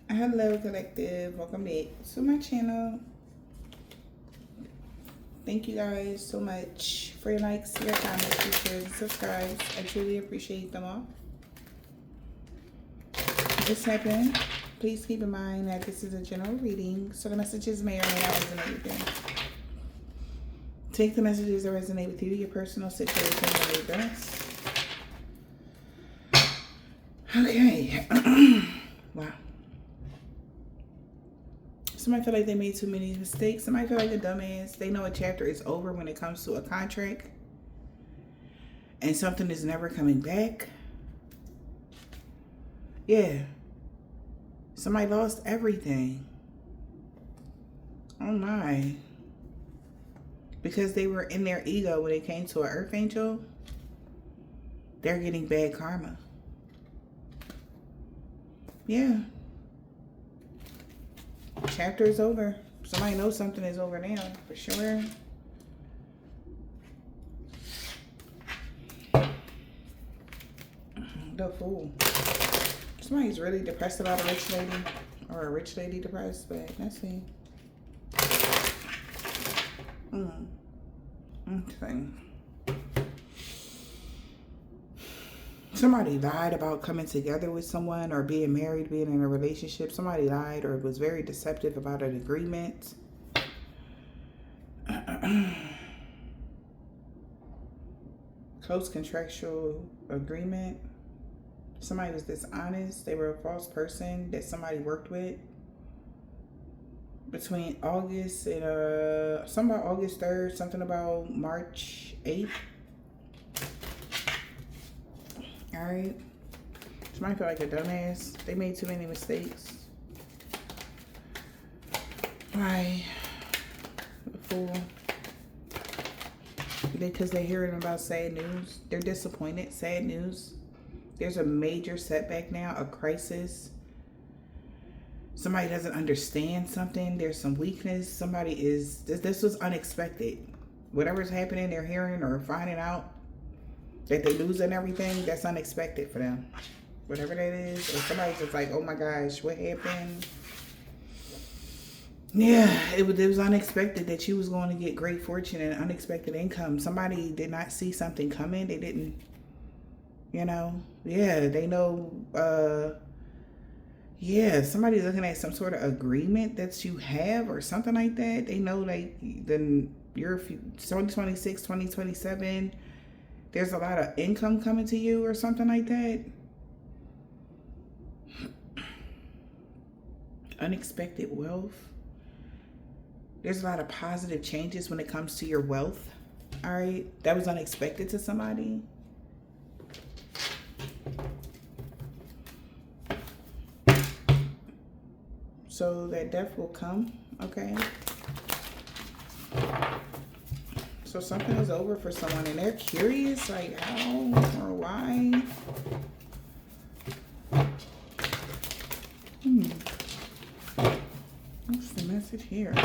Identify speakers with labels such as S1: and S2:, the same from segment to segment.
S1: Hello collective, welcome back to my channel. Thank you guys so much for your likes, your comments, your shares, and subscribes. I truly appreciate them all. It's happening. Please keep in mind that this is a general reading, so the messages may or may not resonate with you. Take the messages that resonate with you, your personal situation, and your best. Okay. Wow. Somebody feel like they made too many mistakes. Somebody feel like a dumbass. They know a chapter is over when it comes to a contract. And something is never coming back. Yeah. Somebody lost everything. Oh my. Because they were in their ego when it came to an earth angel. They're getting bad karma. Yeah. Chapter is over. Somebody knows something is over now, for sure. The Fool. Somebody's really depressed about a rich lady. Or a rich lady depressed, but let's see. Okay. Somebody lied about coming together with someone or being married, being in a relationship. Somebody lied or was very deceptive about an agreement. Close contractual agreement. Somebody was dishonest. They were a false person that somebody worked with. Between August and something about August 3rd, something about March 8th. Alright. Somebody feel like a dumbass. They made too many mistakes. Why? The Fool. Because they're hearing about sad news. They're disappointed. Sad news. There's a major setback now. A crisis. Somebody doesn't understand something. There's some weakness. Somebody is... This was unexpected. Whatever's happening, they're hearing or finding out that they losing everything, that's unexpected for them. Whatever that is. Or somebody's just like, oh my gosh, what happened? Yeah, it was unexpected that you was going to get great fortune and unexpected income. Somebody did not see something coming. They didn't, you know. Yeah, they know. Yeah, somebody's looking at some sort of agreement that you have or something like that. They know like then you're 2026, 2027. There's a lot of income coming to you or something like that. Unexpected wealth. There's a lot of positive changes when it comes to your wealth. All right. That was unexpected to somebody. So that death will come. Okay. So something is over for someone and they're curious, like how or why. What's the message here?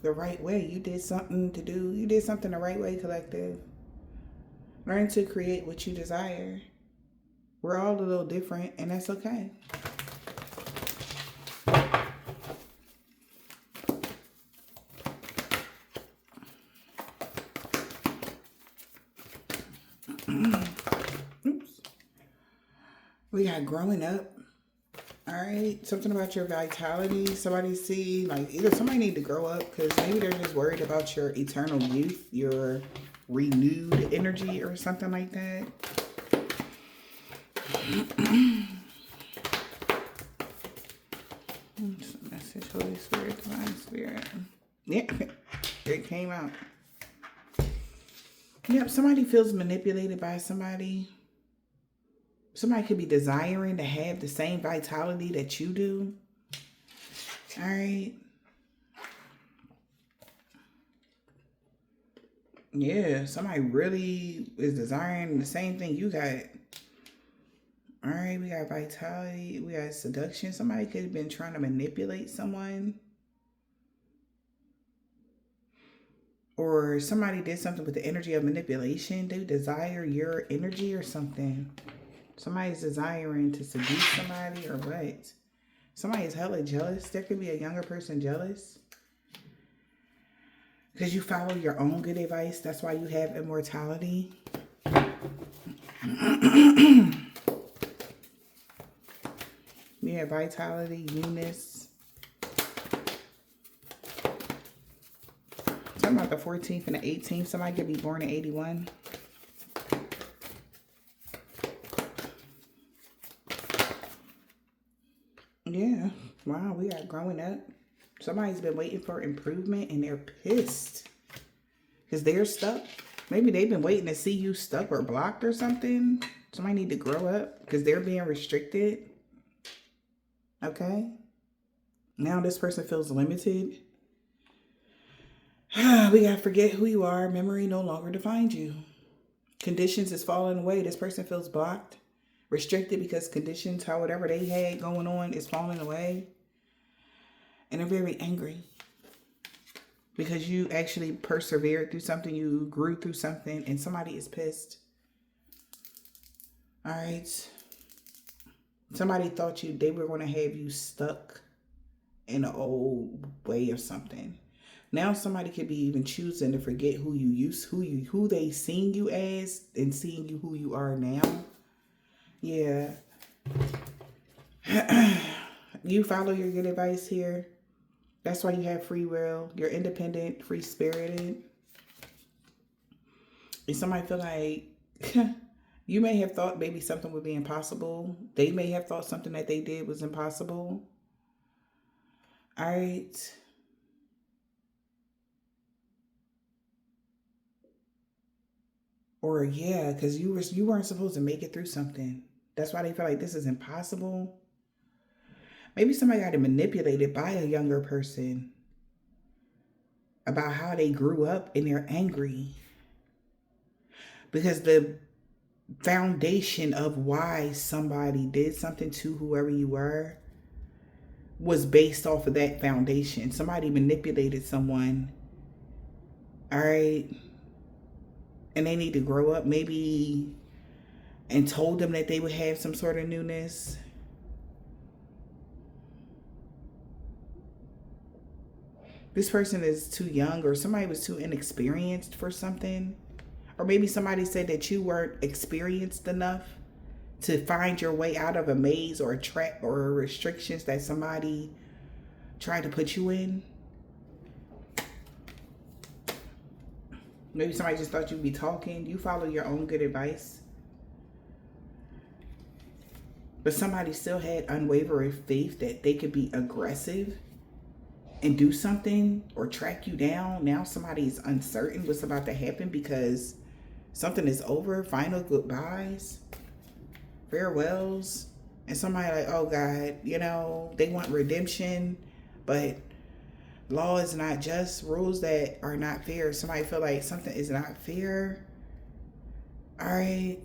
S1: The right way. You did something to do. You did something the right way, collective. Learn to create what you desire. We're all a little different and that's okay. Oops. We got growing up. All right. Something about your vitality. Somebody see, like, either somebody need to grow up because maybe they're just worried about your eternal youth, your renewed energy or something like that. What's the message? Holy Spirit, Divine Spirit. Yeah, it came out. Yep, somebody feels manipulated by somebody. Somebody could be desiring to have the same vitality that you do. All right. Yeah, somebody really is desiring the same thing you got. All right, we got vitality. We got seduction. Somebody could have been trying to manipulate someone. Or somebody did something with the energy of manipulation. They desire your energy or something. Somebody's desiring to seduce somebody or what? Somebody is hella jealous. There could be a younger person jealous. Because you follow your own good advice. That's why you have immortality. You have vitality, newness. Talking about the 14th and the 18th. Somebody could be born in 81. Yeah. Wow, we got growing up. Somebody's been waiting for improvement and they're pissed. Because they're stuck. Maybe they've been waiting to see you stuck or blocked or something. Somebody need to grow up because they're being restricted. Okay? Now this person feels limited. We gotta forget who you are. Memory no longer defines you. Conditions is falling away. This person feels blocked, restricted because conditions, how whatever they had going on is falling away. And they're very angry. Because you actually persevered through something. You grew through something. And somebody is pissed. Alright. Somebody thought they were going to have you stuck in an old way of something. Now somebody could be even choosing to forget who they seen you as and seeing you who you are now. Yeah. You follow your good advice here. That's why you have free will. You're independent, free-spirited. And somebody feel like you may have thought maybe something would be impossible. They may have thought something that they did was impossible. All right. Or yeah, because you weren't supposed to make it through something. That's why they feel like this is impossible. Maybe somebody got manipulated by a younger person about how they grew up and they're angry. Because the foundation of why somebody did something to whoever you were was based off of that foundation. Somebody manipulated someone. All right. And they need to grow up maybe and told them that they would have some sort of newness. This person is too young or somebody was too inexperienced for something. Or maybe somebody said that you weren't experienced enough to find your way out of a maze or a trap or restrictions that somebody tried to put you in. Maybe somebody just thought you'd be talking. You follow your own good advice. But somebody still had unwavering faith that they could be aggressive and do something or track you down. Now somebody is uncertain what's about to happen because something is over. Final goodbyes, farewells. And somebody like, oh God, they want redemption, but law is not just, rules that are not fair. Somebody feel like something is not fair. All right.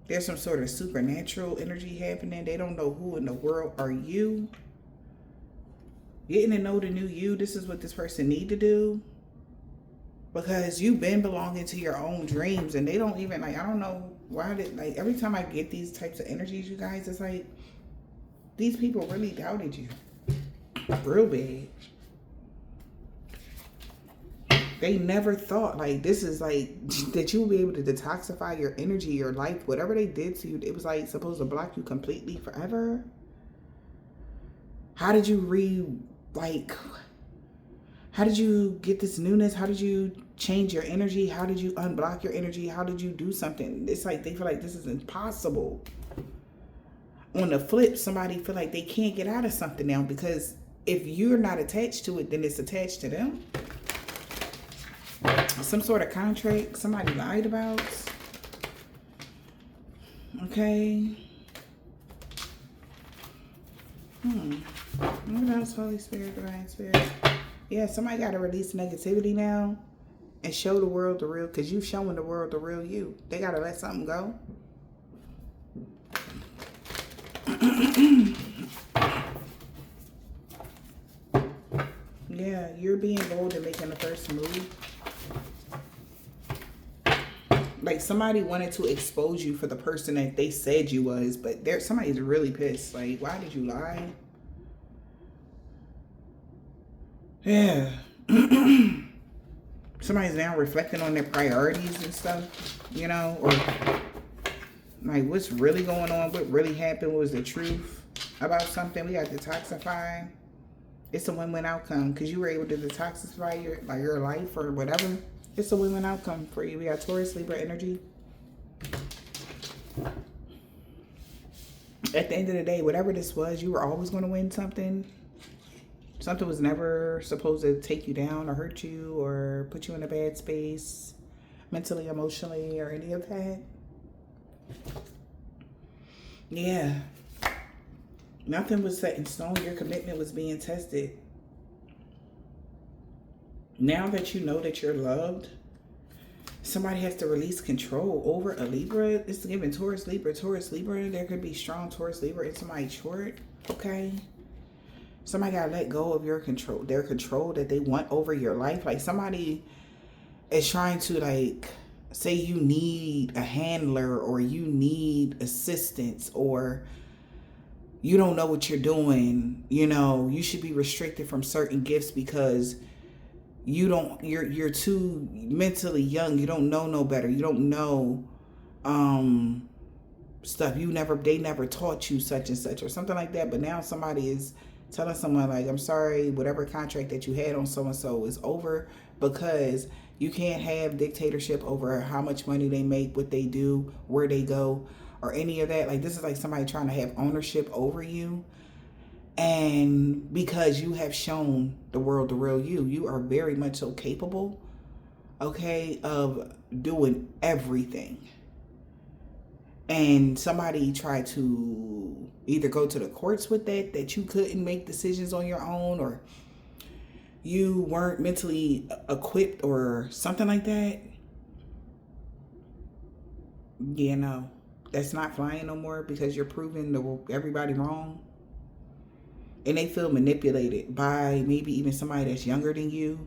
S1: There's some sort of supernatural energy happening. They don't know who in the world are you. Getting to know the new you, this is what this person need to do. Because you've been belonging to your own dreams and they don't even, I don't know why every time I get these types of energies, you guys, it's like, these people really doubted you. Real bad. They never thought this is that you would be able to detoxify your energy, your life, whatever they did to you. It was supposed to block you completely forever. How did you how did you get this newness? How did you change your energy? How did you unblock your energy? How did you do something? It's they feel like this is impossible. On the flip, somebody feel like they can't get out of something now because if you're not attached to it, then it's attached to them. Some sort of contract somebody lied about. Okay. What else, Holy Spirit, Divine Spirit? Yeah, somebody got to release negativity now and show the world the real, because you showing the world the real you. They got to let something go. Yeah, you're being bold and making the first move. Like somebody wanted to expose you for the person that they said you was, but somebody's really pissed. Like, why did you lie? Yeah. Somebody's now reflecting on their priorities and stuff, you know, or like what's really going on, what really happened, what was the truth about something. We got detoxifying. It's a win-win outcome because you were able to detoxify your life or whatever. It's a win-win outcome for you. We got Taurus, Libra energy. At the end of the day, whatever this was, you were always going to win something. Something was never supposed to take you down or hurt you or put you in a bad space, mentally, emotionally, or any of that. Yeah. Nothing was set in stone. Your commitment was being tested. Now that you know that you're loved, somebody has to release control over a Libra. It's given Taurus, Libra, Taurus, Libra. There could be strong Taurus, Libra in somebody's chart. Okay. Somebody got to let go of your control, their control that they want over your life. Like somebody is trying to like say you need a handler or you need assistance or you don't know what you're doing. You know, you should be restricted from certain gifts because you're too mentally young. You don't know no better. You don't know stuff. They never taught you such and such or something like that. But now somebody is telling someone like, I'm sorry, whatever contract that you had on so-and-so is over because you can't have dictatorship over how much money they make, what they do, where they go, or any of that. Like this is like somebody trying to have ownership over you. And because you have shown the world the real you, you are very much so capable, okay, of doing everything. And somebody tried to either go to the courts with that you couldn't make decisions on your own or you weren't mentally equipped or something like that. Yeah, no, that's not flying no more because you're proving everybody wrong. And they feel manipulated by maybe even somebody that's younger than you.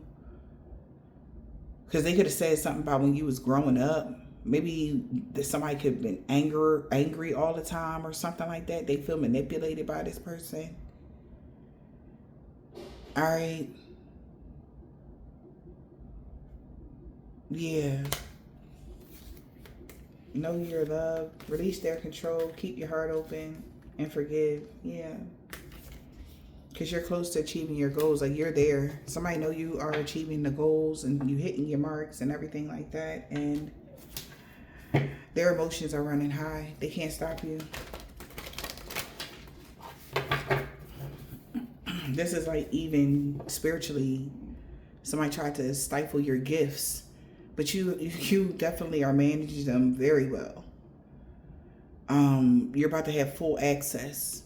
S1: Because they could have said something about when you was growing up. Maybe somebody could have been angry all the time or something like that. They feel manipulated by this person. All right. Yeah. Know your love. Release their control. Keep your heart open. And forgive. Yeah. Because you're close to achieving your goals. Like you're there. Somebody know you are achieving the goals and you hitting your marks and everything like that. And their emotions are running high. They can't stop you. This is like even spiritually, somebody tried to stifle your gifts, but you definitely are managing them very well. You're about to have full access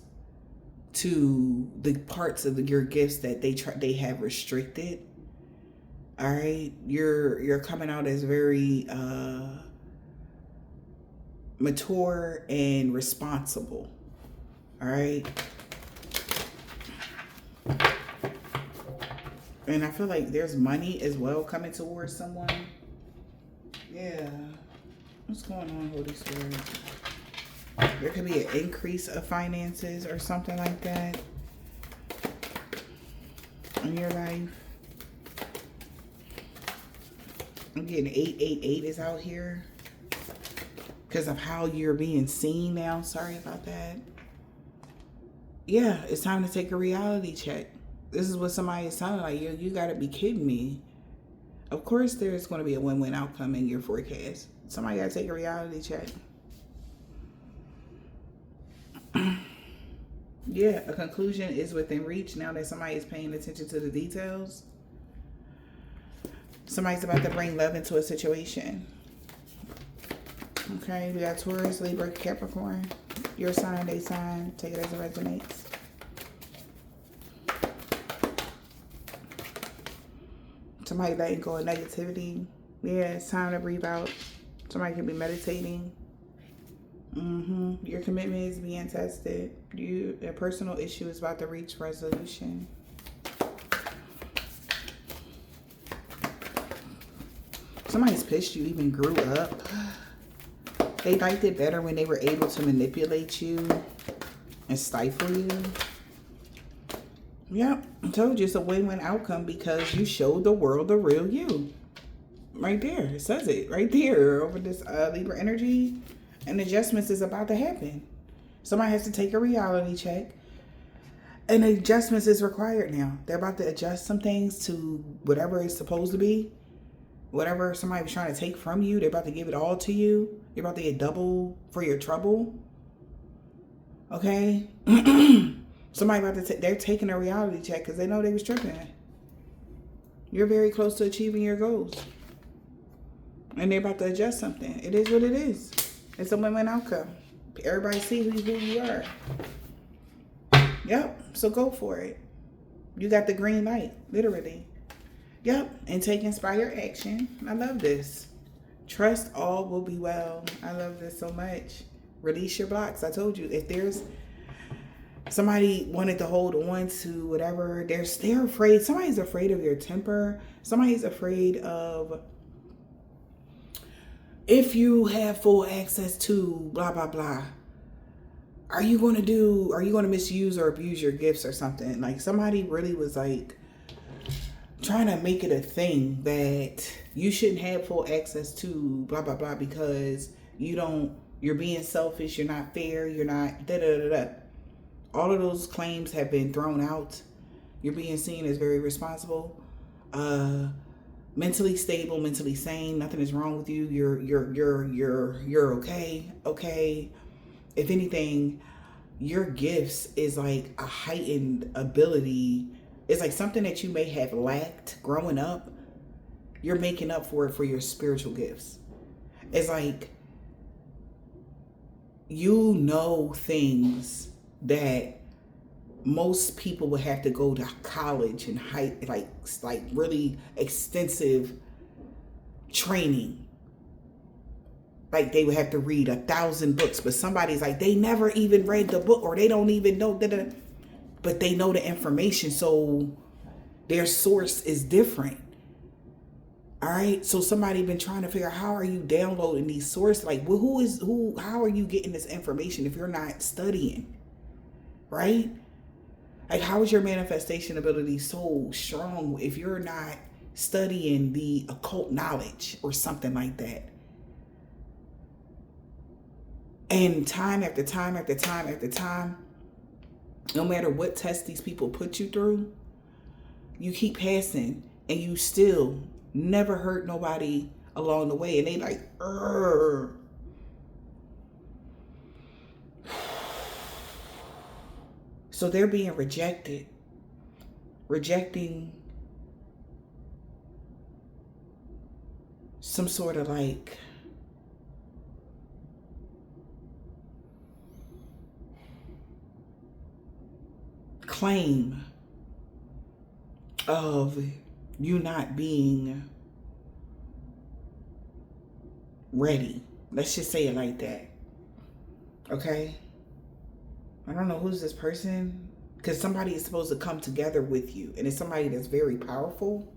S1: to the parts of your gifts that they have restricted. All right, you're coming out as very mature and responsible. All right. And I feel like there's money as well coming towards someone. Yeah. What's going on, Holy Spirit? There could be an increase of finances or something like that in your life. I'm getting 888 is out here because of how you're being seen now. Sorry about that. Yeah, it's time to take a reality check. This is what somebody is telling, like, you got to be kidding me. Of course, there's going to be a win-win outcome in your forecast. Somebody got to take a reality check. Yeah, a conclusion is within reach now that somebody is paying attention to the details. Somebody's about to bring love into a situation. Okay, we got Taurus, Libra, Capricorn. Your sign, they sign. Take it as it resonates. Somebody letting go of negativity. Yeah, it's time to breathe out. Somebody can be meditating. Your commitment is being tested. A personal issue is about to reach resolution. Somebody's pissed you even grew up. They liked it better when they were able to manipulate you and stifle you. Yep, I told you it's a win-win outcome because you showed the world the real you. Right there, it says it right there over this Libra energy. And adjustments is about to happen. Somebody has to take a reality check. And adjustments is required now. They're about to adjust some things to whatever it's supposed to be. Whatever somebody was trying to take from you, they're about to give it all to you. You're about to get double for your trouble. Okay? Somebody about to they're taking a reality check because they know they was tripping. You're very close to achieving your goals. And they're about to adjust something. It is what it is. It's a win-win outcome. Everybody see who you are. Yep. So go for it. You got the green light, literally. Yep. And take inspired action. I love this. Trust all will be well. I love this so much. Release your blocks. I told you, if there's somebody wanted to hold on to whatever, they're afraid. Somebody's afraid of your temper. Somebody's afraid of if you have full access to blah, blah, blah. Are you going to misuse or abuse your gifts or something? Like somebody really was like trying to make it a thing that you shouldn't have full access to blah, blah, blah, because you're being selfish. You're not fair. You're not da, da, da, da. All of those claims have been thrown out. You're being seen as very responsible, mentally stable, mentally sane. Nothing is wrong with you. You're okay. Okay. If anything, your gifts is like a heightened ability. It's like something that you may have lacked growing up. You're making up for it for your spiritual gifts. It's like you know things that most people would have to go to college and like really extensive training. Like they would have to read 1,000 books, but somebody's like, they never even read the book or they don't even know, but they know the information. So their source is different. All right. So somebody been trying to figure out, how are you downloading these sources? Like, well, how are you getting this information if you're not studying? Right? Like, how is your manifestation ability so strong if you're not studying the occult knowledge or something like that? And time after time after time after time, no matter what test these people put you through, you keep passing and you still never hurt nobody along the way. And they like, Urgh. So they're being rejected. Rejecting some sort of like claim of you not being ready. Let's just say it like that. Okay? I don't know who's this person, because somebody is supposed to come together with you, and it's somebody that's very powerful.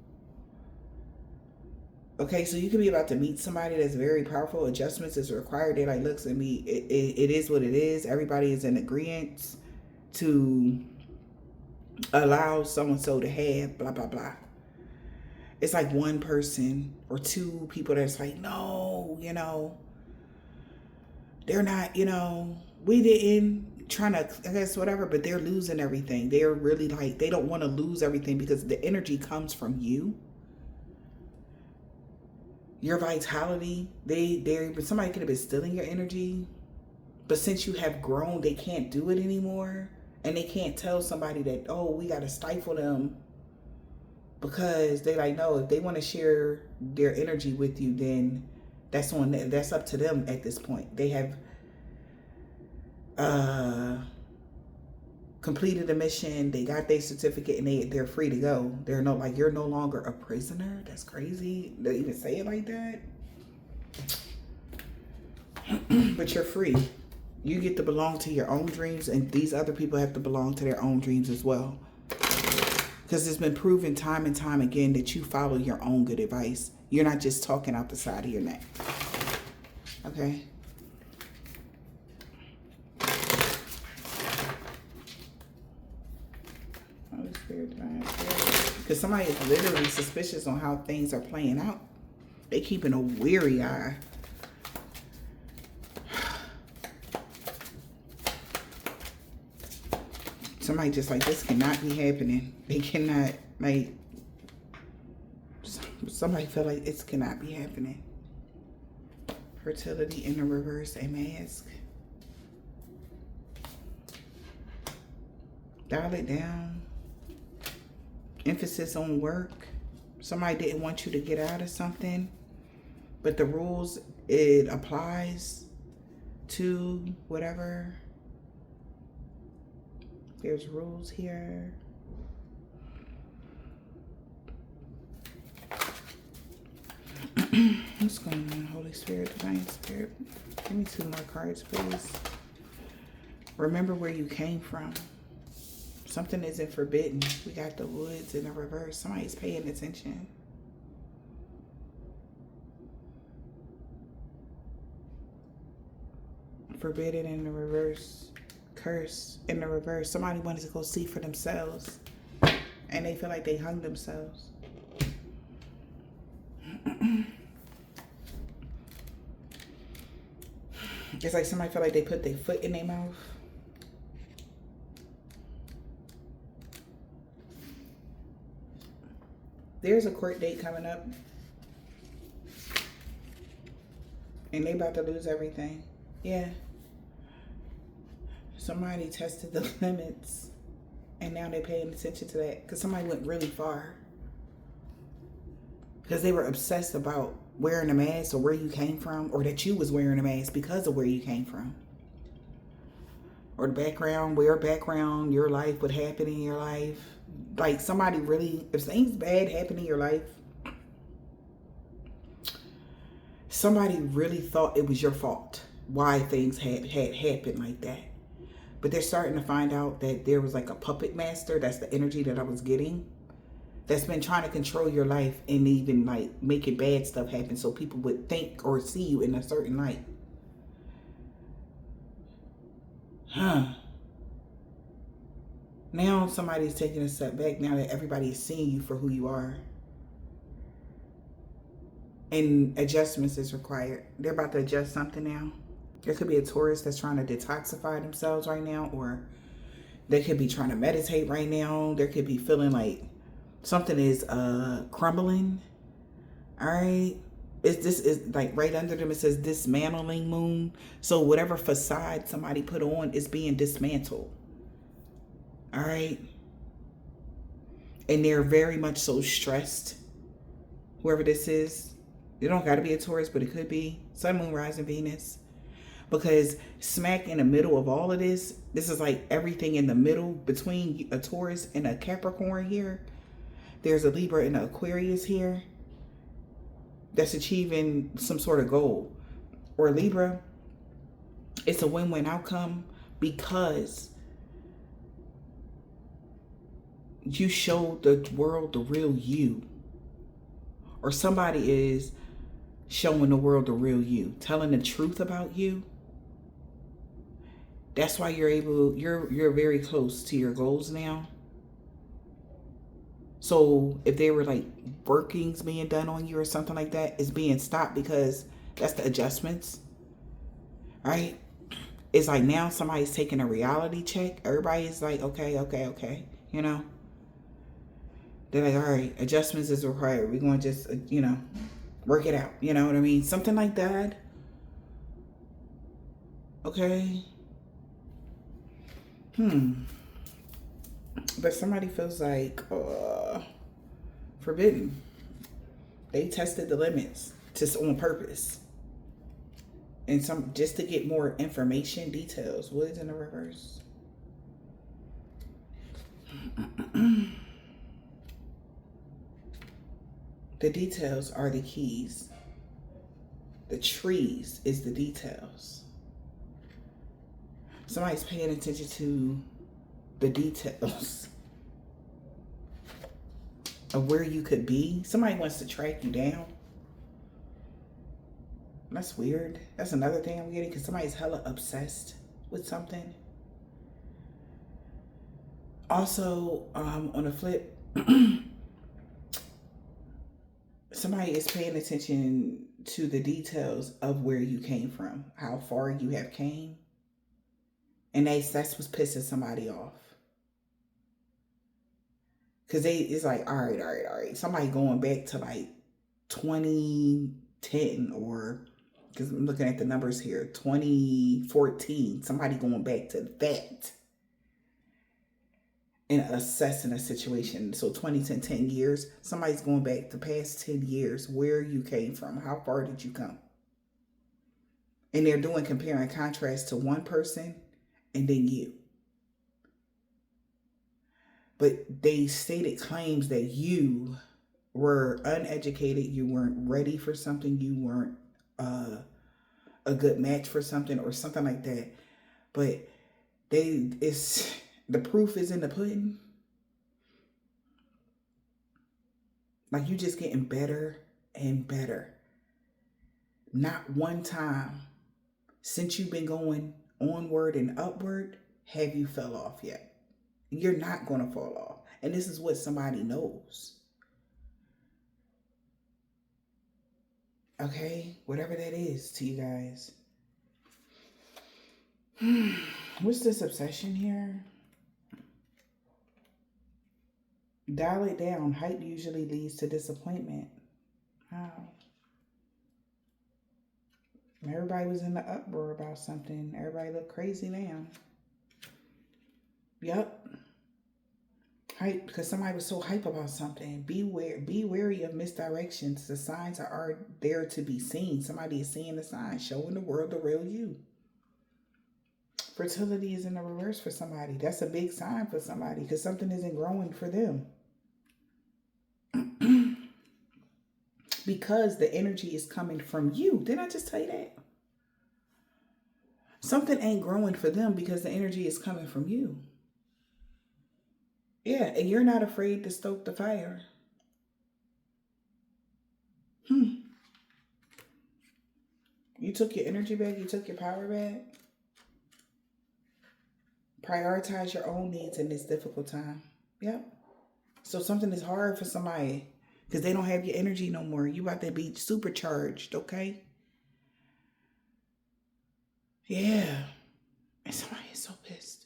S1: Okay, so you could be about to meet somebody that's very powerful. Adjustments is required. They're like, looks at me, it is what it is. Everybody is in agreement to allow so-and-so to have blah, blah, blah. It's like one person or two people that's like, no, they're not, we didn't trying to, I guess, whatever, but they're losing everything. They're really like, they don't want to lose everything because the energy comes from you. Your vitality, somebody could have been stealing your energy, but since you have grown, they can't do it anymore. And they can't tell somebody that, oh, we got to stifle them, because they like, no, if they want to share their energy with you, then that's up to them at this point. They have completed a mission, they got their certificate, and they're free to go. They're you're no longer a prisoner. That's crazy. They even say it like that. But you're free. You get to belong to your own dreams, and these other people have to belong to their own dreams as well. Because it's been proven time and time again that you follow your own good advice. You're not just talking out the side of your neck. Okay? Spirit, Divine Spirit. Because somebody is literally suspicious on how things are playing out. They keeping a weary eye. Somebody just like, this cannot be happening. They cannot, like, somebody feel like it cannot be happening. Fertility in the reverse, a mask. Dial it down. Emphasis on work. Somebody didn't want you to get out of something, but the rules, it applies to whatever. There's rules here. What's going on, Holy Spirit, Divine Spirit? Give me 2 more cards, please. Remember where you came from. Something isn't forbidden. We got the woods in the reverse. Somebody's paying attention. Forbidden in the reverse. Curse in the reverse. Somebody wanted to go see for themselves, and they feel like they hung themselves. It's like somebody felt like they put their foot in their mouth. There's a court date coming up, and they about to lose everything. Yeah. Somebody tested the limits, and now they're paying attention to that because somebody went really far. Because they were obsessed about wearing a mask or where you came from, or that you was wearing a mask because of where you came from. Or the background, your life, what happened in your life. Like somebody really, if things bad happen in your life, somebody really thought it was your fault why things had happened like that. But they're starting to find out that there was like a puppet master. That's the energy that I was getting. That's been trying to control your life and even like making bad stuff happen so people would think or see you in a certain light. Now somebody's taking a step back now that everybody is seeing you for who you are. And adjustments is required. They're about to adjust something now. There could be a Taurus that's trying to detoxify themselves right now, or they could be trying to meditate right now. There could be feeling like something is crumbling. All right. This is like right under them. It says dismantling moon. So whatever facade somebody put on is being dismantled. All right. And they're very much so stressed. Whoever this is, it don't got to be a Taurus, but it could be Sun, Moon, Rising, Venus. Because smack in the middle of all of this is like everything in the middle between a Taurus and a Capricorn here. There's a Libra and an Aquarius here that's achieving some sort of goal. Or Libra, it's a win-win outcome because you showed the world the real you. Or somebody is showing the world the real you, telling the truth about you. That's why you're very close to your goals now. So if they were like workings being done on you or something like that, it's being stopped because that's the adjustments, right? It's like now somebody's taking a reality check. Everybody's like, okay. You know, they're like, all right, adjustments is required. We're going to just, work it out. You know what I mean? Something like that. Okay. But somebody feels like forbidden. They tested the limits just on purpose. And some just to get more information, details. Woods in the reverse. The details are the keys. The trees is the details. Somebody's paying attention to the details of where you could be. Somebody wants to track you down. That's weird. That's another thing I'm getting, because somebody's hella obsessed with something. Also, on the flip, somebody is paying attention to the details of where you came from, how far you have came. And that's what's pissing somebody off. Because it's like, all right. Somebody going back to like 2010, or, because I'm looking at the numbers here, 2014. Somebody going back to that and assessing a situation. So 10 years. Somebody's going back the past 10 years, where you came from. How far did you come? And they're doing compare and contrast to one person and then you. But they stated claims that you were uneducated, you weren't ready for something, you weren't a good match for something or something like that. But the proof is in the pudding. Like, you just getting better and better. Not one time since you've been going onward and upward have you fell off yet. You're not going to fall off. And this is what somebody knows. Okay? Whatever that is to you guys. What's this obsession here? Dial it down. Hype usually leads to disappointment. Wow. Everybody was in the uproar about something. Everybody look crazy now. Yep. Hype, because somebody was so hype about something. Be wary of misdirections. The signs are there to be seen. Somebody is seeing the signs, showing the world the real you. Fertility is in the reverse for somebody. That's a big sign for somebody, because something isn't growing for them. Because the energy is coming from you. Didn't I just tell you that? Something ain't growing for them because the energy is coming from you. Yeah, and you're not afraid to stoke the fire. You took your energy back. You took your power back. Prioritize your own needs in this difficult time. Yep. So something is hard for somebody because they don't have your energy no more. You about to be supercharged, okay? Yeah. And somebody is so pissed.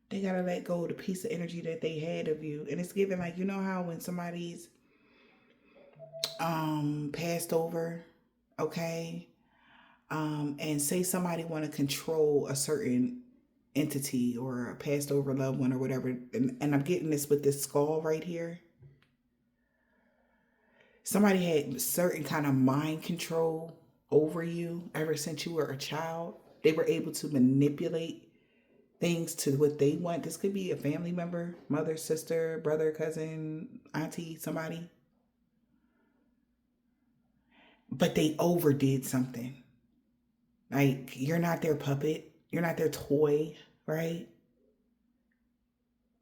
S1: They got to let go of the piece of energy that they had of you. And it's given, like, you know how when somebody's passed over, okay? And say somebody want to control a certain entity or a passed over loved one or whatever. And I'm getting this with this skull right here. Somebody had certain kind of mind control over you ever since you were a child. They were able to manipulate things to what they want. This could be a family member, mother, sister, brother, cousin, auntie, somebody. But they overdid something. Like, you're not their puppet. You're not their toy, right?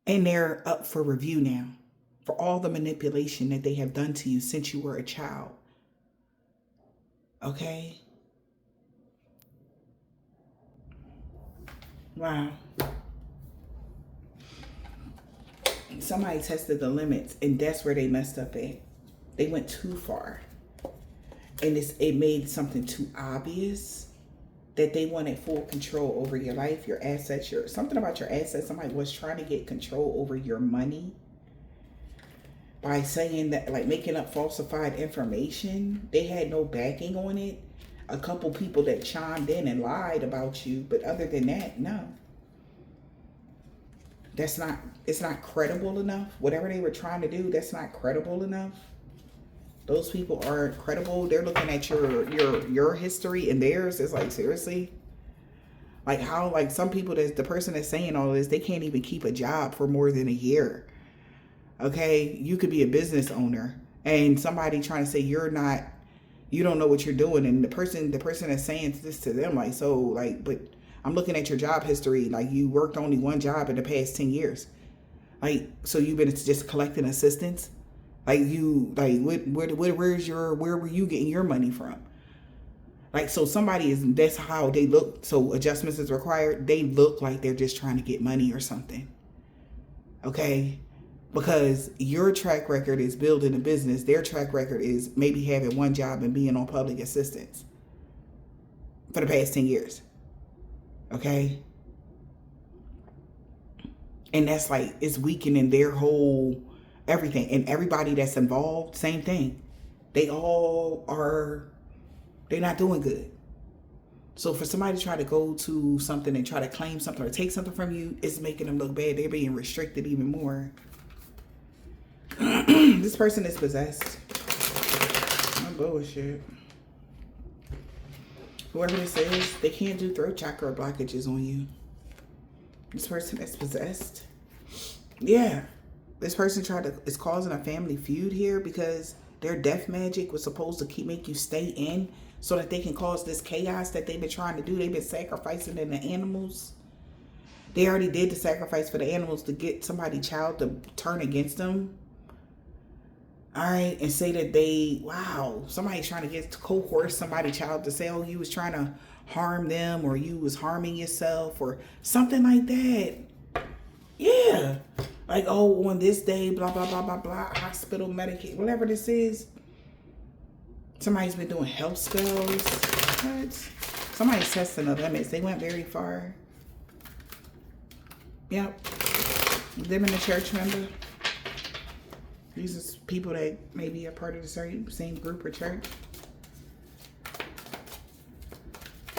S1: And they're up for review now for all the manipulation that they have done to you since you were a child. Okay? Wow. Somebody tested the limits, and that's where they messed up at. They went too far. And it made something too obvious that they wanted full control over your life, your assets, something about your assets. Somebody was trying to get control over your money by saying that, like, making up falsified information. They had no backing on it. A couple people that chimed in and lied about you, but other than that, no. It's not credible enough. Whatever they were trying to do, that's not credible enough. Those people aren't credible. They're looking at your history and theirs. It's like, seriously? Like, how, like, some people, the person that's saying all this, they can't even keep a job for more than a year. Okay? You could be a business owner and somebody trying to say you don't know what you're doing. And the person that's saying this to them, like, so, like, but I'm looking at your job history. Like, you worked only one job in the past 10 years. Like, so you've been just collecting assistance? Like, where were you getting your money from? Like, so that's how they look. So adjustments is required. They look like they're just trying to get money or something. Okay? Because your track record is building a business. Their track record is maybe having one job and being on public assistance for the past 10 years. Okay? And that's like, it's weakening their whole everything. And everybody that's involved, same thing. They all are, they're not doing good. So for somebody to try to go to something and try to claim something or take something from you, it's making them look bad. They're being restricted even more. This person is possessed. No bullshit. Whoever this is, they can't do throat chakra blockages on you. This person is possessed. Yeah. This person is causing a family feud here because their death magic was supposed to make you stay in so that they can cause this chaos that they've been trying to do. They've been sacrificing in the animals. They already did the sacrifice for the animals to get somebody's child to turn against them. All right, and say that wow, somebody's trying to get coerce somebody's child to say, oh, you was trying to harm them or you was harming yourself or something like that. Yeah. Like, oh, on this day, blah, blah, blah, blah, blah, hospital, Medicaid, whatever this is. Somebody's been doing health spells. What? Somebody's testing the limits. They went very far. Yep. Them and the church member. These are people that maybe are part of the same group or church.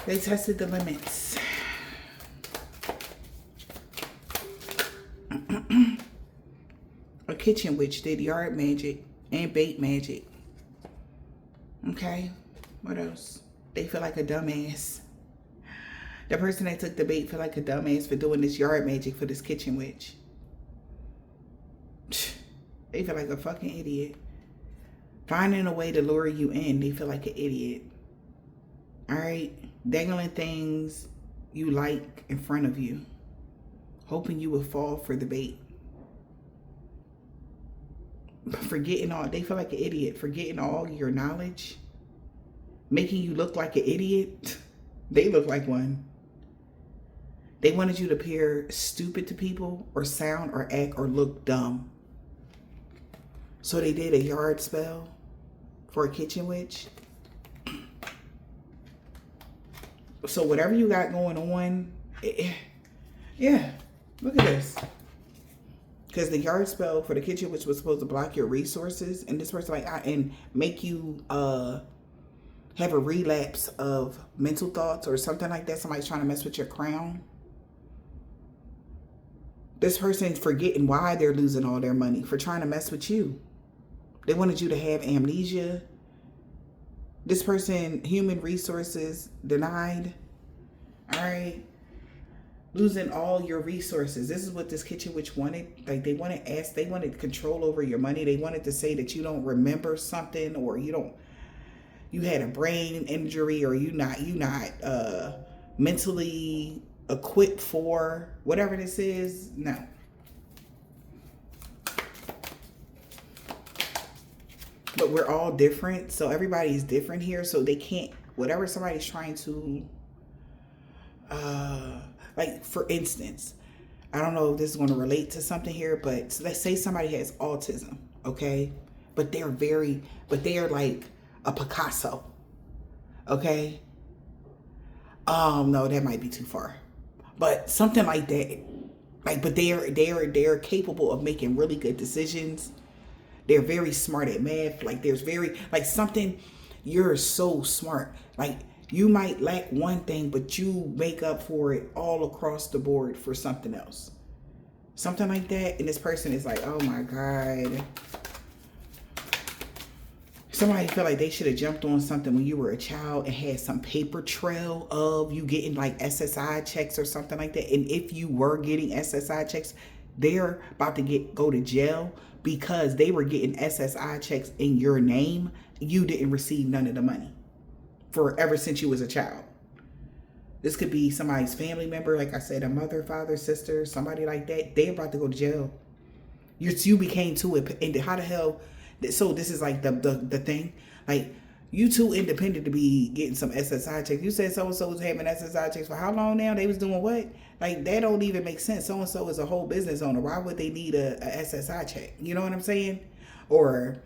S1: They tested the limits. A kitchen witch did yard magic and bait magic. Okay, what else? They feel like a dumbass. The person that took the bait feel like a dumbass for doing this yard magic for this kitchen witch. They feel like a fucking idiot. Finding a way to lure you in, they feel like an idiot. Alright? Dangling things you like in front of you. Hoping you will fall for the bait. Forgetting all, they feel like an idiot. Forgetting all your knowledge. Making you look like an idiot. They look like one. They wanted you to appear stupid to people or sound or act or look dumb. So they did a yard spell for a kitchen witch. So whatever you got going on, yeah, look at this. Because the yard spell for the kitchen witch was supposed to block your resources, and this person and make you have a relapse of mental thoughts or something like that. Somebody's trying to mess with your crown. This person's forgetting why they're losing all their money for trying to mess with you. They wanted you to have amnesia. This person, human resources denied. All right. Losing all your resources. This is what this kitchen witch wanted. Like they wanted control over your money. They wanted to say that you don't remember something or you had a brain injury or you not mentally equipped for whatever this is. No. But we're all different. So everybody's different here. So they can't, whatever somebody's trying to, like for instance, I don't know if this is going to relate to something here, but let's say somebody has autism, okay? But they're like a Picasso, okay? No, that might be too far. But something like that. Like, but they're capable of making really good decisions. They're very smart at math. Like you're so smart. Like you might lack one thing, but you make up for it all across the board for something else. Something like that. And this person is like, oh my God. Somebody felt like they should have jumped on something when you were a child and had some paper trail of you getting like SSI checks or something like that. And if you were getting SSI checks, they're about to go to jail because they were getting SSI checks in your name. You didn't receive none of the money for ever since you was a child. This could be somebody's family member, like I said, a mother, father, sister, somebody like that. They're about to go to jail. You became too independent. How the hell? So this is like the thing. Like you too independent to be getting some SSI checks. You said so-and-so was having SSI checks for how long now? They was doing what? Like, that don't even make sense. So-and-so is a whole business owner. Why would they need a SSI check? You know what I'm saying? Or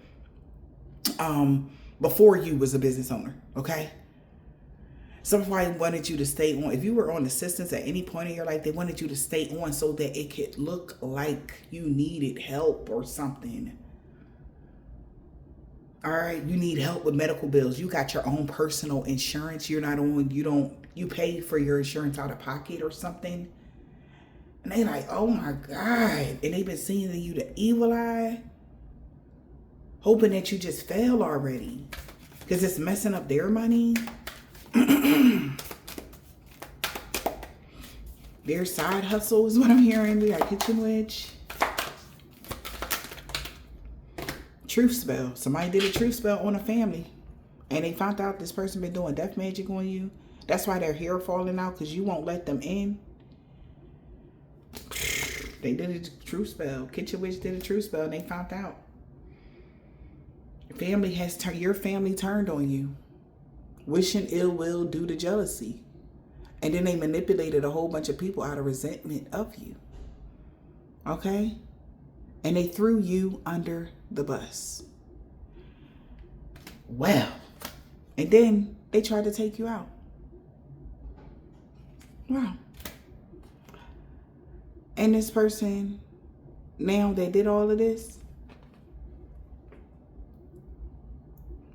S1: before you was a business owner, okay? Somebody wanted you to stay on. If you were on assistance at any point in your life, they wanted you to stay on so that it could look like you needed help or something. All right, you need help with medical bills. You got your own personal insurance. You're not on, you pay for your insurance out of pocket or something. And they like, oh my God. And they've been seeing you the evil eye, hoping that you just fail already because it's messing up their money. Their side hustle is what I'm hearing. We got kitchen witch. Truth spell. Somebody did a truth spell on a family and they found out this person been doing death magic on you. That's why their hair falling out, because you won't let them in. They did a truth spell. Kitchen witch did a truth spell and they found out. Your family turned on you, wishing ill will due to jealousy. And then they manipulated a whole bunch of people out of resentment of you. Okay? And they threw you under the bus. Well, and then they tried to take you out. Wow. And this person, now they did all of this,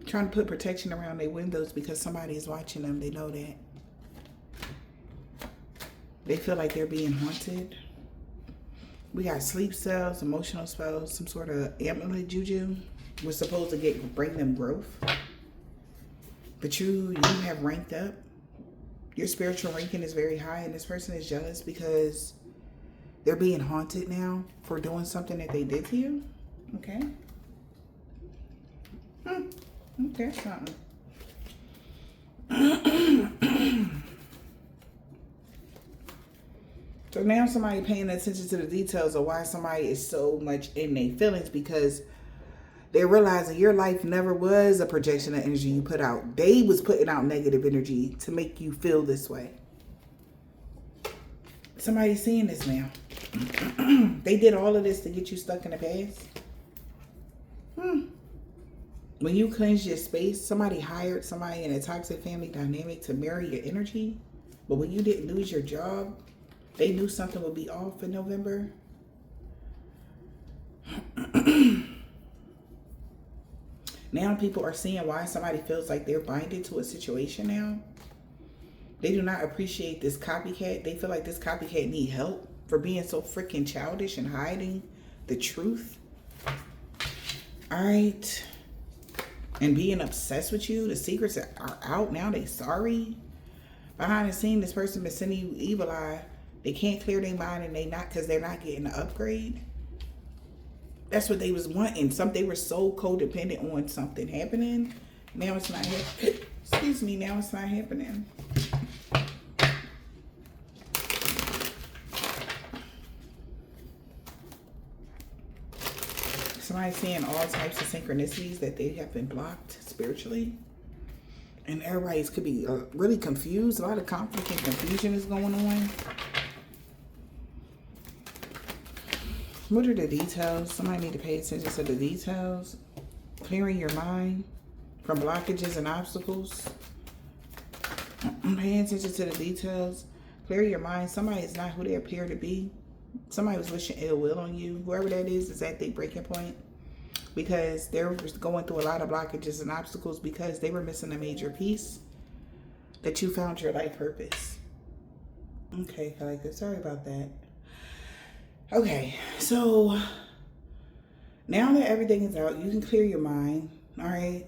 S1: trying to put protection around their windows because somebody is watching them. They know that. They feel like they're being haunted. We got sleep spells, emotional spells, some sort of amulet juju. We're supposed to bring them growth. But you have ranked up. Your spiritual ranking is very high, and this person is jealous because they're being haunted now for doing something that they did to you. Okay. Okay, something. So now somebody paying attention to the details of why somebody is so much in their feelings, because they're realizing your life never was a projection of energy you put out. They was putting out negative energy to make you feel this way. Somebody's seeing this now. They did all of this to get you stuck in the past. When you cleanse your space, somebody hired somebody in a toxic family dynamic to mirror your energy. But when you didn't lose your job, they knew something would be off in November. Now people are seeing why somebody feels like they're binded to a situation now. They do not appreciate this copycat. They feel like this copycat need help for being so freaking childish and hiding the truth. All right. And being obsessed with you. The secrets are out now. They sorry. Behind the scene, this person been sending you evil eye. They can't clear their mind, and they're not getting an upgrade. That's what they was wanting. They were so codependent on something happening. Now it's not happening. Excuse me. Now it's not happening. Somebody's seeing all types of synchronicities that they have been blocked spiritually. And everybody's could be really confused. A lot of conflict and confusion is going on. What are the details? Somebody need to pay attention to the details. Clearing your mind from blockages and obstacles. Paying attention to the details. Clear your mind. Somebody is not who they appear to be. Somebody was wishing ill will on you. Whoever that is at their breaking point. Because they're going through a lot of blockages and obstacles because they were missing a major piece that you found your life purpose. Okay, I like this. Sorry about that. Okay, so now that everything is out, you can clear your mind, all right?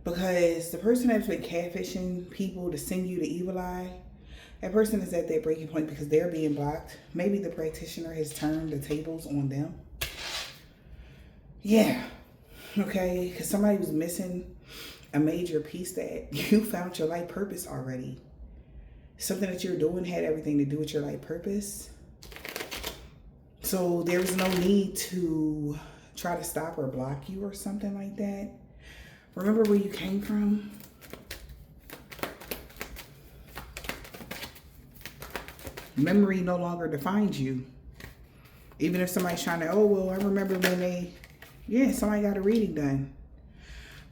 S1: Because the person that's been catfishing people to send you the evil eye, that person is at their breaking point because they're being blocked. Maybe the practitioner has turned the tables on them. Yeah, okay, because somebody was missing a major piece that you found your life purpose already. Something that you're doing had everything to do with your life purpose. So there was no need to try to stop or block you or something like that. Remember where you came from. Memory no longer defines you. Even if somebody's trying to, oh, well, I remember when somebody got a reading done.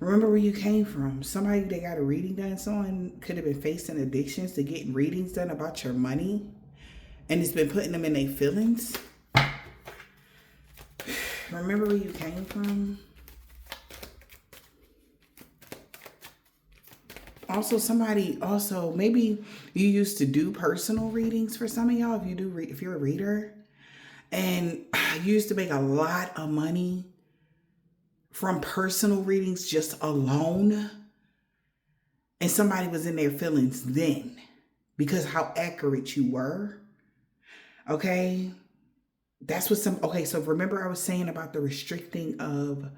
S1: Remember where you came from. Somebody that got a reading done, someone could have been facing addictions to getting readings done about your money. And it's been putting them in their feelings. Remember where you came from. Also, maybe you used to do personal readings for some of y'all. If you're a reader, and you used to make a lot of money from personal readings just alone, and somebody was in their feelings then because how accurate you were. Okay, that's what so remember I was saying about the restricting of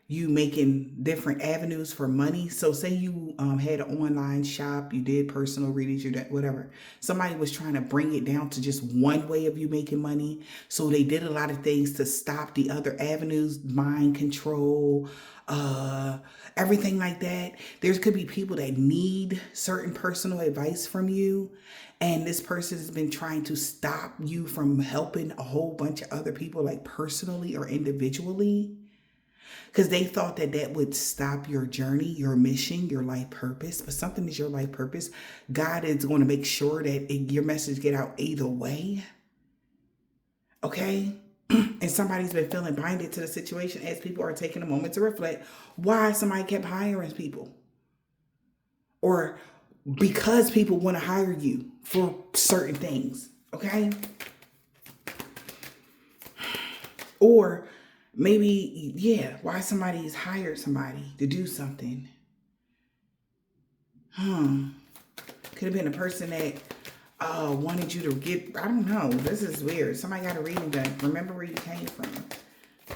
S1: you making different avenues for money. So say you had an online shop, you did personal readings, you did whatever. Somebody was trying to bring it down to just one way of you making money. So they did a lot of things to stop the other avenues, mind control, everything like that. There could be people that need certain personal advice from you. And this person has been trying to stop you from helping a whole bunch of other people, like personally or individually. Because they thought that would stop your journey, your mission, your life purpose. But something is your life purpose. God is going to make sure that your message get out either way. Okay? And somebody's been feeling binded to the situation as people are taking a moment to reflect why somebody kept hiring people. Or because people want to hire you for certain things. Okay? Or maybe, why somebody's hired somebody to do something. Could have been a person that wanted you to get, I don't know. This is weird. Somebody got a reading done. Remember where you came from.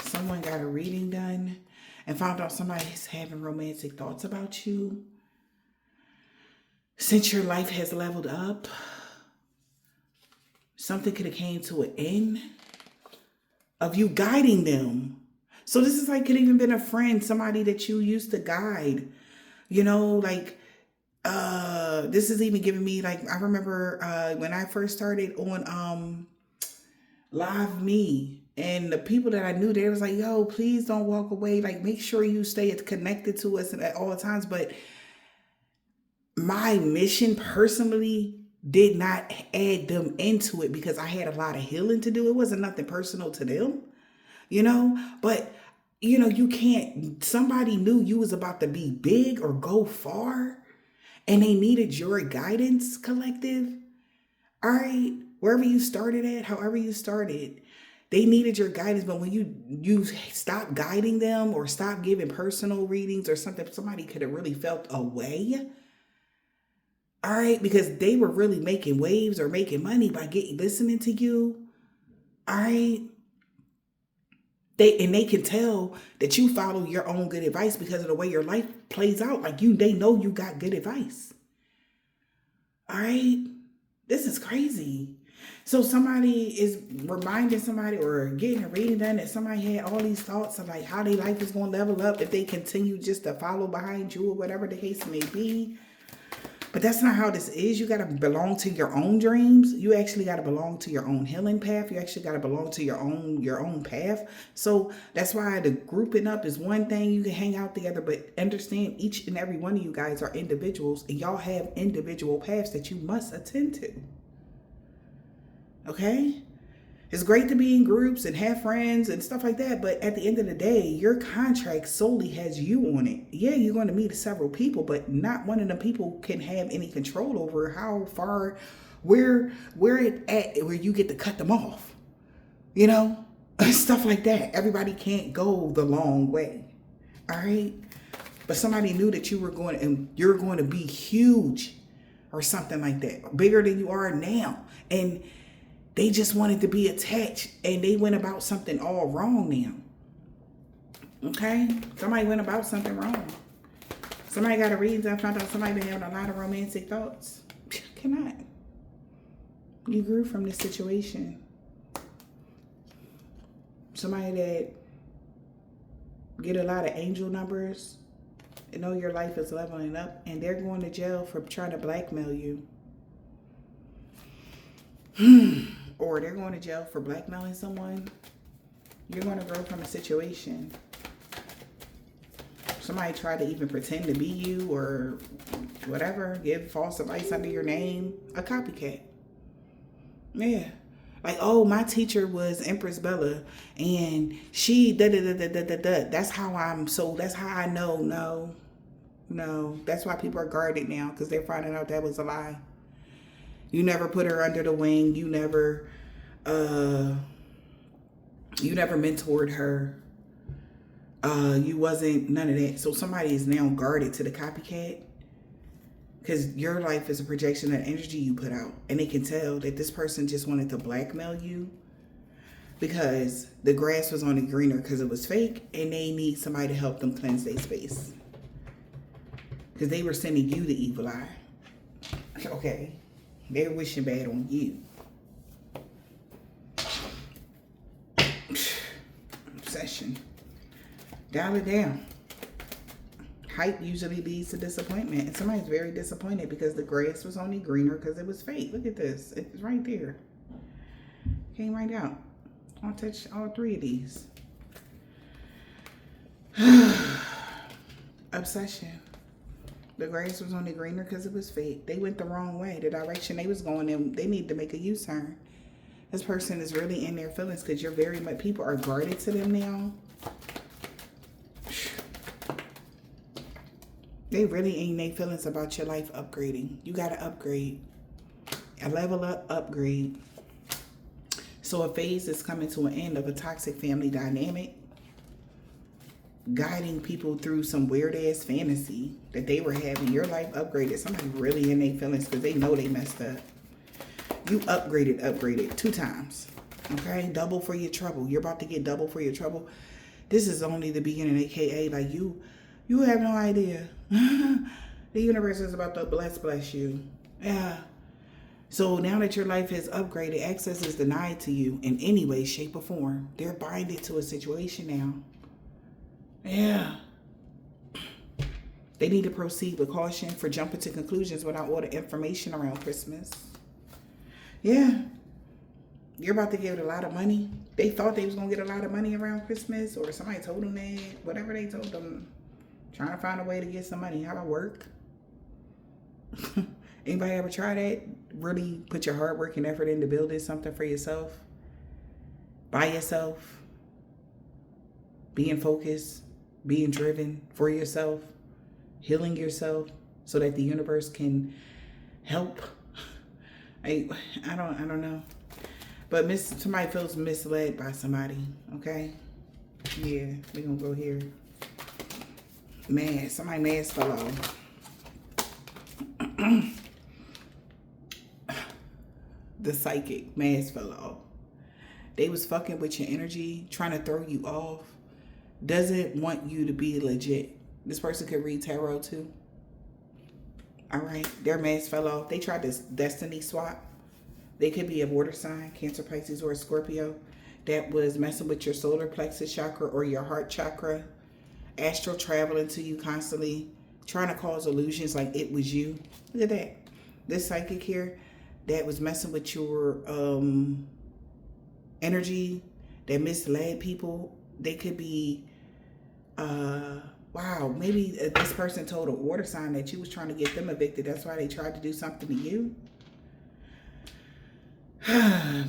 S1: Someone got a reading done and found out somebody's having romantic thoughts about you. Since your life has leveled up, something could have came to an end of you guiding them. So this is like, could even been a friend, somebody that you used to guide, this is even giving me, like, I remember when I first started on Live Me, and the people that I knew, they was like, yo, please don't walk away. Like, make sure you stay connected to us at all times. But my mission personally did not add them into it because I had a lot of healing to do. It wasn't nothing personal to them, but you can't, somebody knew you was about to be big or go far and they needed your guidance, collective. All right. Wherever you started at, however you started, they needed your guidance. But when you stop guiding them or stop giving personal readings or something, somebody could have really felt away. All right, because they were really making waves or making money by listening to you. All right. They can tell that you follow your own good advice because of the way your life plays out. Like they know you got good advice. All right. This is crazy. So somebody is reminding somebody or getting a reading done that somebody had all these thoughts of like how their life is going to level up if they continue just to follow behind you or whatever the case may be. But that's not how this is. You got to belong to your own dreams. You actually got to belong to your own healing path. You actually got to belong to your own path. So that's why the grouping up is one thing. You can hang out together, but understand each and every one of you guys are individuals and y'all have individual paths that you must attend to. Okay? It's great to be in groups and have friends and stuff like that, but at the end of the day, your contract solely has you on it. Yeah, you're going to meet several people, but not one of them people can have any control over how far, where it at, where you get to cut them off. Stuff like that. Everybody can't go the long way. All right? But somebody knew that you're going to be huge or something like that, bigger than you are now. And they just wanted to be attached and they went about something all wrong now. Okay? Somebody went about something wrong. Somebody got a reading and found out somebody been having a lot of romantic thoughts. Cannot. You grew from this situation. Somebody that get a lot of angel numbers and know your life is leveling up and they're going to jail for trying to blackmail you. Or they're going to jail for blackmailing someone. You're going to grow from a situation. Somebody tried to even pretend to be you or whatever, give false advice under your name. A copycat. Yeah. Like, oh, my teacher was Empress Bella and she da da da da da da da. That's how that's how I know. No. That's why people are guarded now, because they're finding out that was a lie. You never put her under the wing. You never mentored her. You wasn't none of that. So somebody is now guarded to the copycat, because your life is a projection of energy you put out. And they can tell that this person just wanted to blackmail you because the grass was only greener because it was fake, and they need somebody to help them cleanse their space. Because they were sending you the evil eye. Okay. They're wishing bad on you. Obsession. Dial it down. Hype usually leads to disappointment. And somebody's very disappointed because the grass was only greener because it was fake. Look at this. It's right there. Came right out. I'll touch all three of these. Obsession. The grass was only greener because it was fake. They went the wrong way. The direction they was going in, they need to make a U-turn. This person is really in their feelings because you're very much, people are guarded to them now. They really ain't their feelings about your life upgrading. You got to upgrade. A level up, upgrade. So a phase is coming to an end of a toxic family dynamic, guiding people through some weird ass fantasy that they were having. Your life upgraded. Somebody really in their feelings because they know they messed up. You upgraded 2 times. Okay? Double for your trouble. You're about to get double for your trouble. This is only the beginning, aka like you have no idea. The universe is about to bless you. Yeah. So now that your life has upgraded, access is denied to you in any way, shape, or form. They're binded to a situation now. Yeah. They need to proceed with caution for jumping to conclusions without all the information around Christmas. Yeah. You're about to get a lot of money. They thought they was going to get a lot of money around Christmas, or somebody told them that. Whatever they told them. Trying to find a way to get some money. How about work? Anybody ever try that? Really put your hard work and effort into building something for yourself? By yourself? Being focused? Being driven for yourself? Healing yourself so that the universe can help? I don't know. But somebody feels misled by somebody, okay? Yeah, we're going to go here. Man, somebody mask fell off. The psychic mask fell off. They was fucking with your energy, trying to throw you off. Doesn't want you to be legit. This person could read tarot too. All right, their mask fell off. They tried this destiny swap. They could be a water sign, Cancer, Pisces, or a Scorpio, that was messing with your solar plexus chakra or your heart chakra. Astral traveling to you constantly, trying to cause illusions like it was you. Look at that. This psychic here that was messing with your energy, that misled people. They could be, wow, maybe this person told a water sign that you was trying to get them evicted. That's why they tried to do something to you.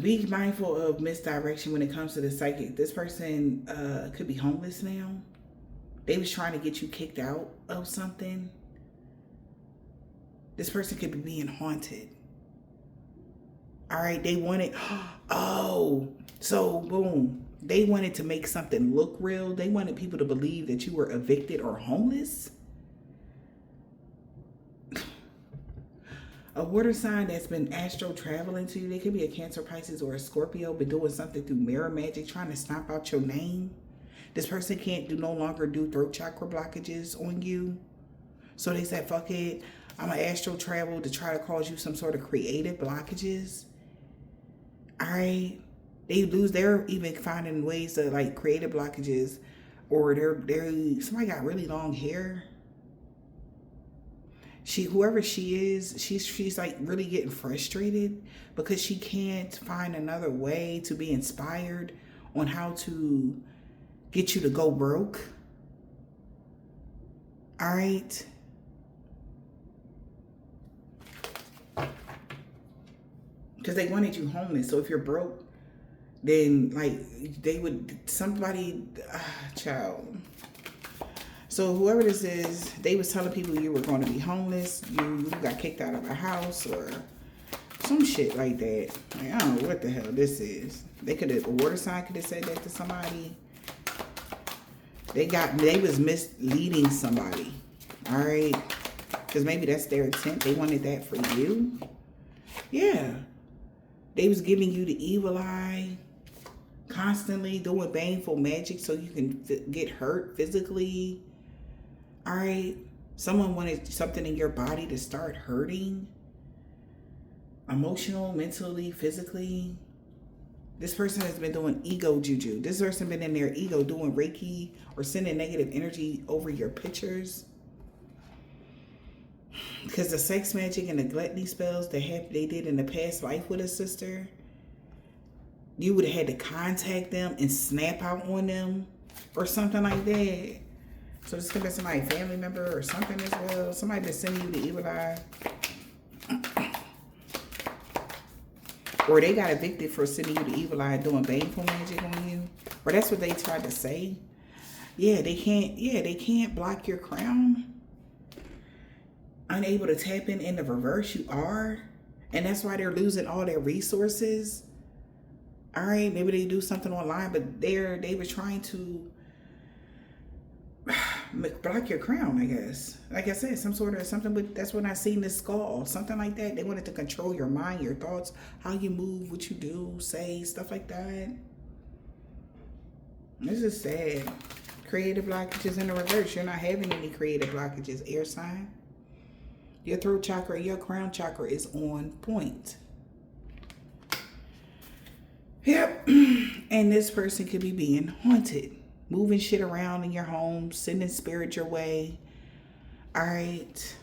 S1: Be mindful of misdirection when it comes to the psychic. This person could be homeless now. They was trying to get you kicked out of something. This person could be being haunted. All right, they wanted, oh, so boom. They wanted to make something look real. They wanted people to believe that you were evicted or homeless. A water sign that's been astral traveling to you. They could be a Cancer, Pisces, or a Scorpio, but doing something through mirror magic, trying to stomp out your name. This person no longer do throat chakra blockages on you. So they said, fuck it. I'm an astral travel to try to cause you some sort of creative blockages. All right. They're even finding ways to like creative blockages, or somebody got really long hair. Whoever she is, she's like really getting frustrated because she can't find another way to be inspired on how to get you to go broke. All right. Because they wanted you homeless. So if you're broke, then like child. So whoever this is, they was telling people you were going to be homeless. You got kicked out of a house or some shit like that. Like, I don't know what the hell this is. A water sign could have said that to somebody. They was misleading somebody. All right. Because maybe that's their intent. They wanted that for you. Yeah. They was giving you the evil eye. Constantly doing baneful magic so you can get hurt physically. All right. Someone wanted something in your body to start hurting. Emotional, mentally, physically. This person has been doing ego juju. This person been in their ego doing Reiki or sending negative energy over your pictures. Because the sex magic and the gluttony spells they did in the past life with a sister, you would have had to contact them and snap out on them or something like that. So this could be somebody, family member or something as well. Somebody been sending you the evil eye. Or they got evicted for sending you the evil eye doing baneful magic on you. Or that's what they tried to say. Yeah, they can't block your crown. Unable to tap in the reverse, you are. And that's why they're losing all their resources. All right, maybe they do something online, but they were trying to block your crown, I guess. Like I said, something, but that's when I seen this skull, something like that. They wanted to control your mind, your thoughts, how you move, what you do, say, stuff like that. This is sad. Creative blockages in the reverse. You're not having any creative blockages, air sign. Your throat chakra, your crown chakra is on point. Yep. And this person could be being haunted. Moving shit around in your home. Sending spirit your way. Alright.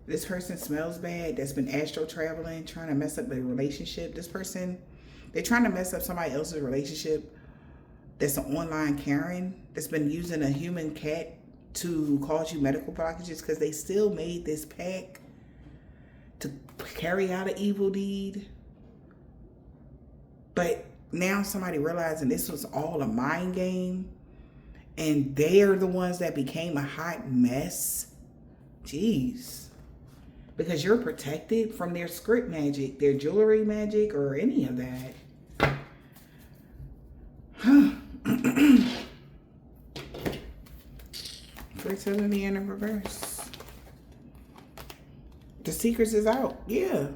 S1: This person smells bad. That's been astral traveling. Trying to mess up the relationship. This person, they're trying to mess up somebody else's relationship. That's an online Karen. That's been using a human cat to cause you medical blockages. Because they still made this pact to carry out an evil deed. But now somebody realizing this was all a mind game. And they're the ones that became a hot mess. Jeez. Because you're protected from their script magic, their jewelry magic, or any of that. Huh. Fertility in the reverse. The secrets is out. Yeah.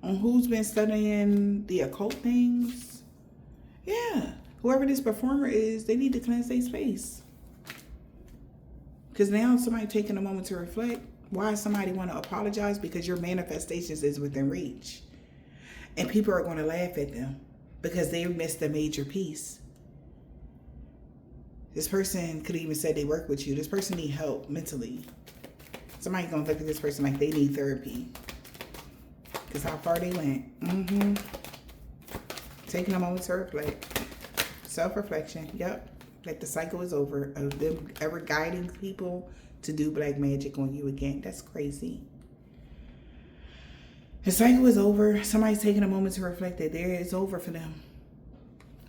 S1: On who's been studying the occult things. Yeah. Whoever this performer is, they need to cleanse their space. Because now somebody taking a moment to reflect. Why somebody want to apologize? Because your manifestations is within reach. And people are going to laugh at them. Because they missed a major piece. This person could even say they work with you. This person need help mentally. Somebody going to look at this person like they need therapy. Because how far they went. Taking a moment to reflect. Self-reflection. Yep. Like the cycle is over of them ever guiding people to do black magic on you again. That's crazy. The cycle is over. Somebody's taking a moment to reflect that it's over for them.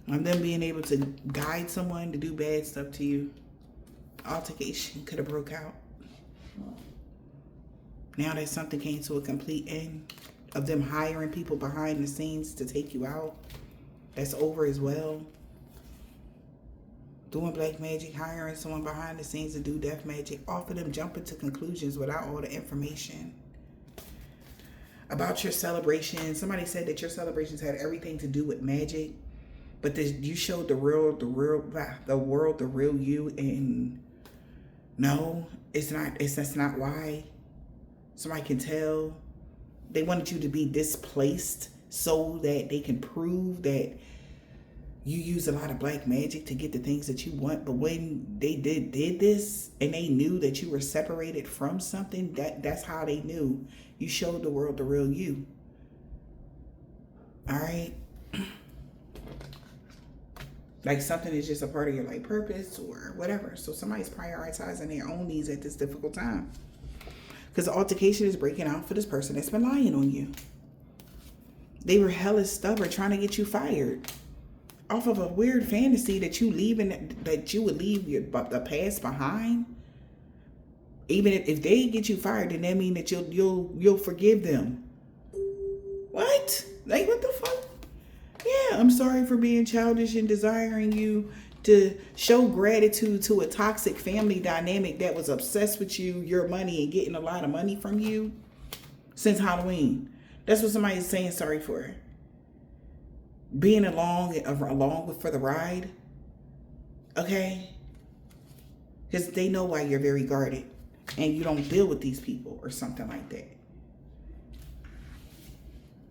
S1: And them being able to guide someone to do bad stuff to you. Altercation could have broke out. Now that something came to a complete end of them hiring people behind the scenes to take you out. That's over as well. Doing black magic, hiring someone behind the scenes to do death magic. Off of them jumping to conclusions without all the information. About your celebration. Somebody said that your celebrations had everything to do with magic. But you showed the world the real you. And no, that's not why. Somebody can tell. They wanted you to be displaced so that they can prove that You use a lot of black magic to get the things that you want, but when they did this and they knew that you were separated from something, that's how they knew. You showed the world the real you. All right? Like something is just a part of your life purpose or whatever. So somebody's prioritizing their own needs at this difficult time. Because the altercation is breaking out for this person that's been lying on you. They were hella stubborn trying to get you fired off of a weird fantasy that you would leave the past behind. Even if they get you fired, then that mean that you'll forgive them. What? Like, what the fuck? Yeah, I'm sorry for being childish and desiring you to show gratitude to a toxic family dynamic that was obsessed with you, your money, and getting a lot of money from you since Halloween. That's what somebody's saying sorry for. Being along for the ride. Okay? Because they know why you're very guarded and you don't deal with these people or something like that.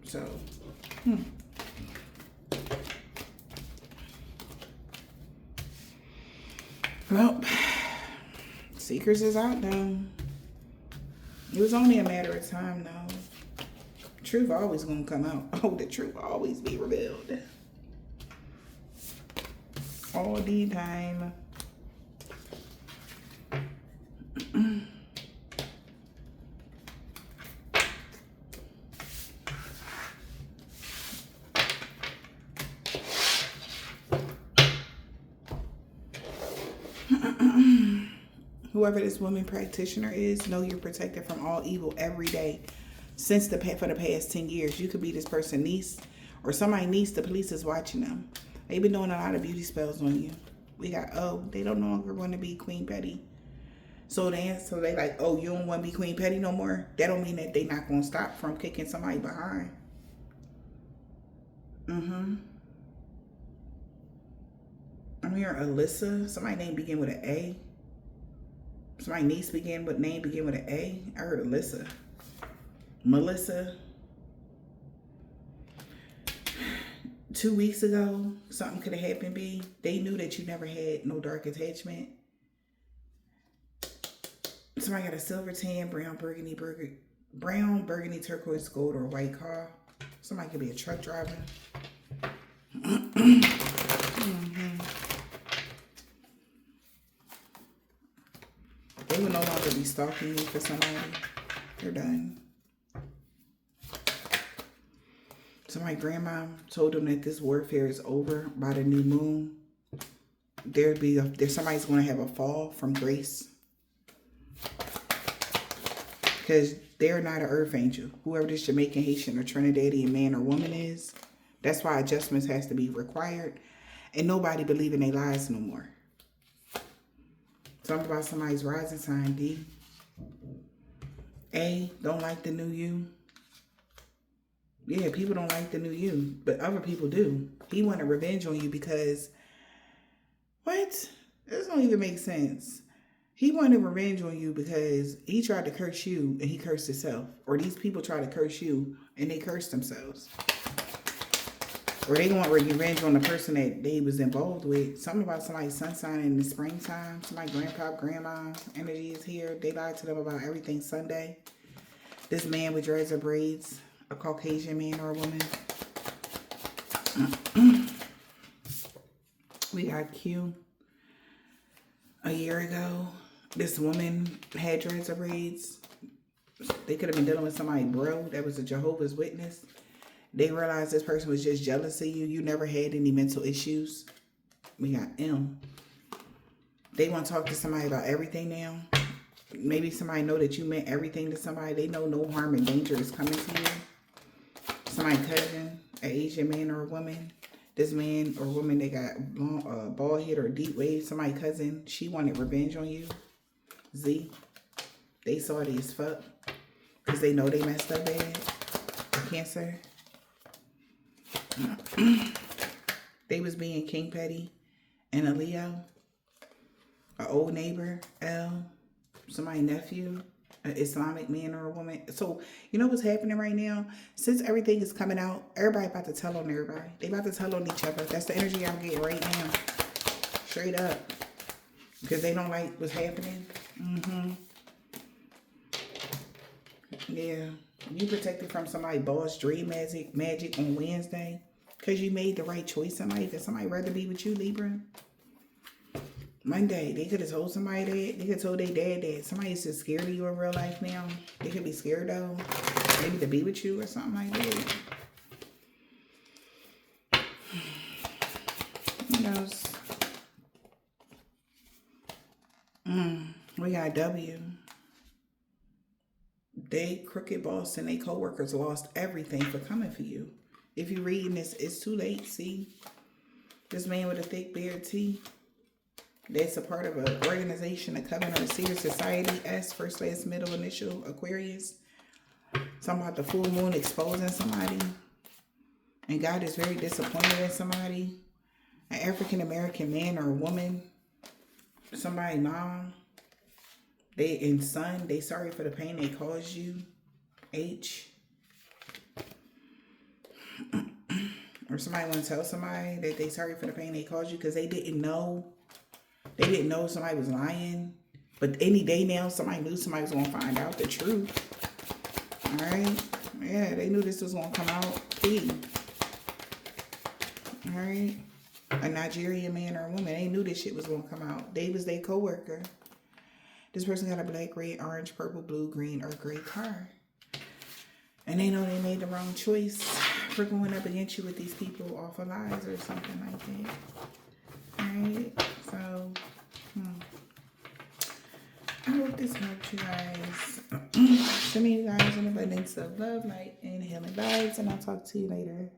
S1: So, Well, Seekers is out though. It was only a matter of time though. Truth always gonna come out. Oh, the truth will always be revealed. All the time. Whoever this woman practitioner is, know you're protected from all evil every day. For the past 10 years, you could be this person's niece or somebody's niece. The police is watching them. They've been doing a lot of beauty spells on you. We got, they don't no longer want to be Queen Petty. So they like, oh, you don't want to be Queen Petty no more? That don't mean that they not going to stop from kicking somebody behind. I'm hearing Alyssa. Somebody name begin with an A. Somebody niece name begin with an A. I heard Alyssa. Melissa. 2 weeks ago, something could have happened, B. They knew that you never had no dark attachment. Somebody got a silver tan, brown, burgundy, turquoise, gold, or white car. Somebody could be a truck driver. They will no longer be stalking you for somebody. They're done. So my grandma told them that this warfare is over by the new moon. Somebody's going to have a fall from grace. Because they're not an earth angel. Whoever this Jamaican, Haitian, or Trinidadian man or woman is, that's why adjustments has to be required. And nobody believe in their lies no more. Something about somebody's rising sign, D. A, don't like the new you. Yeah, people don't like the new you, but other people do. He wanted revenge on you because, what? This don't even make sense. He wanted revenge on you because he tried to curse you and he cursed himself. Or these people try to curse you and they cursed themselves. Or they want revenge on the person that they was involved with. Something about somebody's sun sign in the springtime. Somebody grandpa, grandma energy is here. They lied to them about everything Sunday. This man with dreads or braids. A Caucasian man or a woman. We got Q. A year ago, this woman had dreads or braids. They could have been dealing with somebody, bro, that was a Jehovah's Witness. They realized this person was just jealous of you. You never had any mental issues. We got M. They want to talk to somebody about everything now. Maybe somebody know that you meant everything to somebody. They know no harm and danger is coming to you. Somebody's cousin, an Asian man or a woman. This man or woman, they got bald head or deep waves. Somebody's cousin, she wanted revenge on you. Z. They salty as fuck. Because they know they messed up bad. Cancer. They was being King Petty and a Leo. An old neighbor, L. Somebody's nephew. an Islamic man or a woman. So you know what's happening right now? Since everything is coming out, everybody about to tell on everybody. They about to tell on each other. That's the energy I'm getting right now. Straight up. Because they don't like what's happening. Yeah. You protected from somebody boss dream magic on Wednesday. Because you made the right choice in life. That somebody rather be with you, Libra. Monday, they could have told somebody that. They could have told their dad that. Somebody's just scared of you in real life now. They could be scared though. Maybe to be with you or something like that. Who knows? We got W. They crooked boss and they co-workers lost everything for coming for you. If you're reading this, it's too late. See? This man with a thick beard, T. That's a part of an organization, a coven, or a secret society. S, first, last, middle, initial, Aquarius. Something about the full moon exposing somebody. And God is very disappointed in somebody. An African-American man or woman. Somebody, mom. And son, they sorry for the pain they caused you. H. Or somebody want to tell somebody that they sorry for the pain they caused you because they didn't know. They didn't know somebody was lying. But any day now, somebody knew somebody was going to find out the truth. Alright? Yeah, they knew this was going to come out. P. Alright? A Nigerian man or a woman, they knew this shit was going to come out. They was their co-worker. This person got a black, red, orange, purple, blue, green, or gray car. And they know they made the wrong choice for going up against you with these people off of lies or something like that. Alright? So, I hope this helped you guys. Send me you guys an abundance of love, light, and healing vibes, and I'll talk to you later.